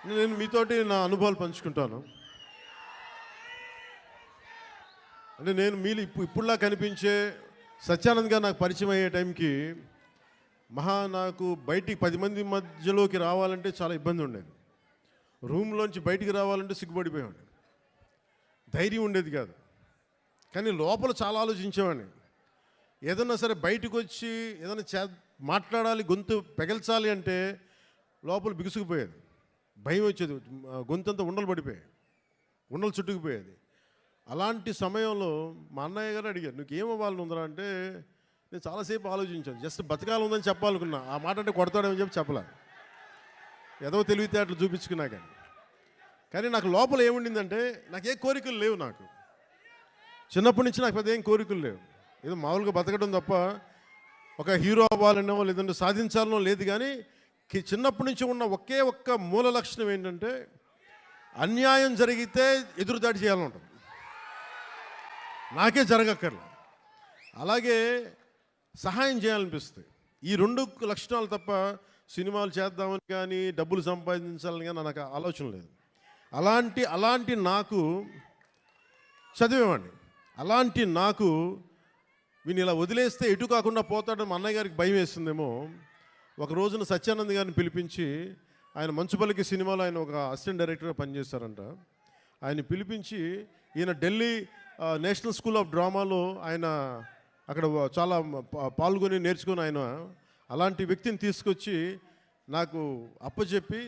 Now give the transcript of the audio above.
నేను మీతోటి నా అనుభవాలు పంచుకుంటాను. అంటే నేను మీరు ఇప్పుడులా కనిపించే సత్యానంద్ గారు నాకు పరిచయం అయ్యే టైంకి నాకు బయటికి 10 మంది మధ్యలోకి రావాలంటే చాలా ఇబ్బంది ఉండేది. రూమ్లోంచి బయటికి రావాలంటే సిగ్గుపడిపోయాడు, ధైర్యం ఉండేది కాదు. కానీ లోపల చాలా ఆలోచించేవాడిని. ఏదన్నా సరే బయటకు వచ్చి ఏదైనా మాట్లాడాలి, గొంతు పెగల్చాలి అంటే లోపల బిగుసుకుపోయేది, భయం వచ్చేది, గొంతంతా ఉండలు పడిపోయాయి, ఉండలు చుట్టుకుపోయేది. అలాంటి సమయంలో మా అన్నయ్య గారు అడిగారు, నీకు ఏమవ్వాలని ఉందరా అంటే నేను చాలాసేపు ఆలోచించాను. జస్ట్ బతకాలి ఉందని చెప్పాలనుకున్నా. ఆ మాట అంటే కొడతాడని చెప్పలే, ఏదో తెలివితేటలు చూపించుకున్నా. కానీ నాకు లోపల ఏముండిందంటే నాకు ఏ కోరికలు లేవు. నాకు చిన్నప్పటి నుంచి నాకు పెద్ద ఏం కోరికలు లేవు. ఏదో మామూలుగా బతకడం తప్ప ఒక హీరో అవ్వాలనో లేదంటే సాధించాలనో లేదు. కానీ చిన్నప్పటి నుంచి ఉన్న ఒకే ఒక్క మూల లక్షణం ఏంటంటే అన్యాయం జరిగితే ఎదురుదాడి చేయాలని ఉంటుంది. నాకే జరగక్కర్లే, అలాగే సహాయం చేయాలనిపిస్తుంది. ఈ 2 లక్షణాలు తప్ప సినిమాలు చేద్దామని కానీ డబ్బులు సంపాదించాలని కానీ నాకు ఆలోచన లేదు. అలాంటి నాకు చదివేవాడిని. అలాంటి నాకు వీని ఇలా వదిలేస్తే ఎటు కాకుండా పోతాడని మా అన్నయ్య గారికి భయం వేస్తుందేమో. ఒక రోజున సత్యానంద్ గారిని పిలిపించి, ఆయన మంచుపల్లికి సినిమాలో ఆయన ఒక అసిస్టెంట్ డైరెక్టర్గా పనిచేస్తారంట. ఆయన పిలిపించి ఈయన ఢిల్లీ నేషనల్ స్కూల్ ఆఫ్ డ్రామాలో ఆయన అక్కడ చాలా పాల్గొని నేర్చుకుని ఆయన అలాంటి వ్యక్తిని తీసుకొచ్చి నాకు అప్పచెప్పి